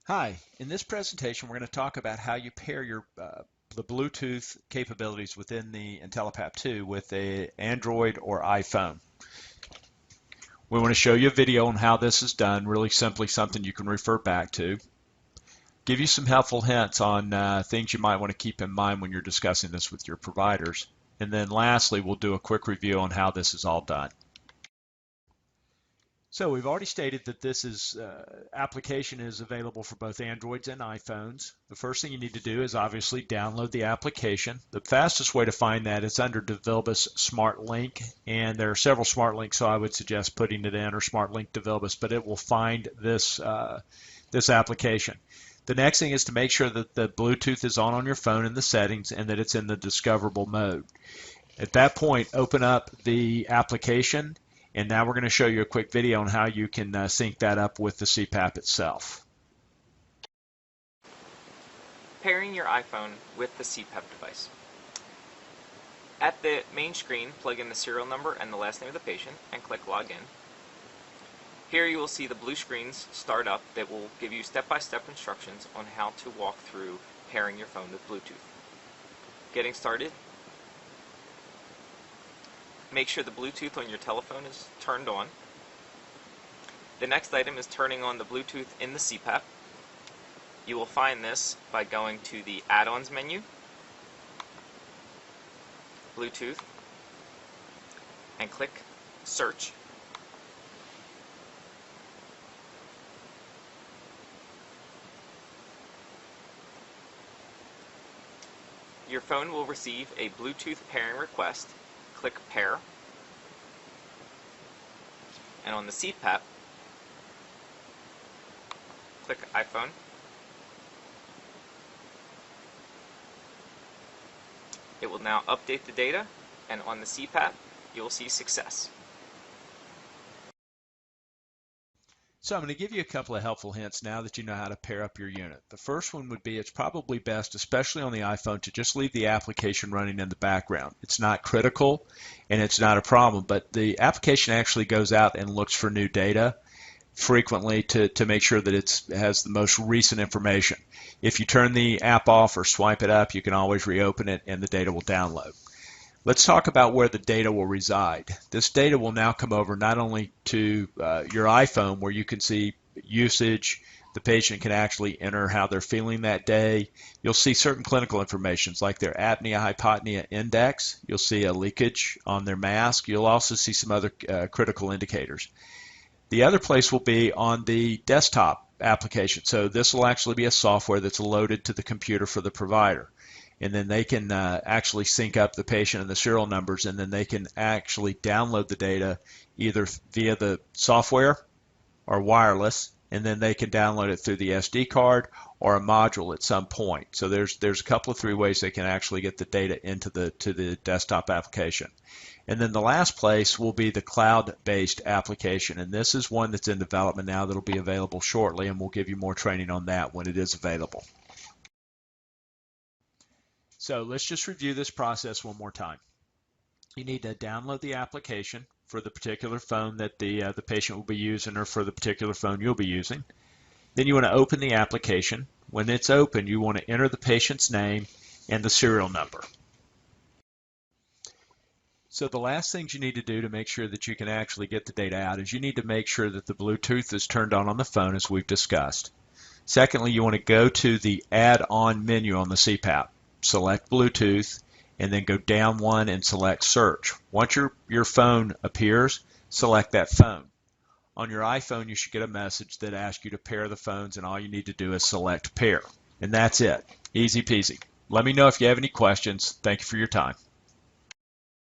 Hi, in this presentation we're going to talk about how you pair the Bluetooth capabilities within the IntelliPAP 2 with an Android or iPhone. We want to show you a video on how this is done, really simply something you can refer back to. Give you some helpful hints on things you might want to keep in mind when you're discussing this with your providers. And then lastly, we'll do a quick review on how this is all done. So we've already stated that this application is available for both Androids and iPhones. The first thing you need to do is obviously download the application. The fastest way to find that is under DV6 Smart Link, and there are several Smart Links, so I would suggest putting it in or Smart Link DV6, but it will find this application. The next thing is to make sure that the Bluetooth is on your phone in the settings and that it's in the discoverable mode. At that point, open up the application. And now we're going to show you a quick video on how you can sync that up with the CPAP itself. Pairing your iPhone with the CPAP device. At the main screen, plug in the serial number and the last name of the patient and click Login. Here you will see the blue screens start up that will give you step-by-step instructions on how to walk through pairing your phone with Bluetooth. Getting started. Make sure the Bluetooth on your telephone is turned on. The next item is turning on the Bluetooth in the CPAP. You will find this by going to the Add-ons menu, Bluetooth, and click Search. Your phone will receive a Bluetooth pairing request. Click Pair, and on the CPAP, click iPhone. It will now update the data, and on the CPAP, you will see success. So I'm going to give you a couple of helpful hints now that you know how to pair up your unit. The first one would be it's probably best, especially on the iPhone, to just leave the application running in the background. It's not critical and it's not a problem, but the application actually goes out and looks for new data frequently to make sure that it has the most recent information. If you turn the app off or swipe it up, you can always reopen it and the data will download. Let's talk about where the data will reside. This data will now come over not only to your iPhone, where you can see usage, the patient can actually enter how they're feeling that day. You'll see certain clinical information like their apnea-hypopnea index. You'll see a leakage on their mask. You'll also see some other critical indicators. The other place will be on the desktop application. So this will actually be a software that's loaded to the computer for the provider. And then they can actually sync up the patient and the serial numbers, and then they can actually download the data either via the software or wireless, and then they can download it through the SD card or a module at some point. So there's a couple of three ways they can actually get the data into the desktop application. And then the last place will be the cloud-based application, and this is one that's in development now that'll be available shortly, and we'll give you more training on that when it is available. So let's just review this process one more time. You need to download the application for the particular phone that the patient will be using or for the particular phone you'll be using. Then you want to open the application. When it's open, you want to enter the patient's name and the serial number. So the last things you need to do to make sure that you can actually get the data out is you need to make sure that the Bluetooth is turned on the phone, as we've discussed. Secondly, you want to go to the Add-on menu on the CPAP. Select Bluetooth, and then go down one and select Search. Once your phone appears, select that phone. On your iPhone, you should get a message that asks you to pair the phones, and all you need to do is select Pair. And that's it. Easy peasy. Let me know if you have any questions. Thank you for your time.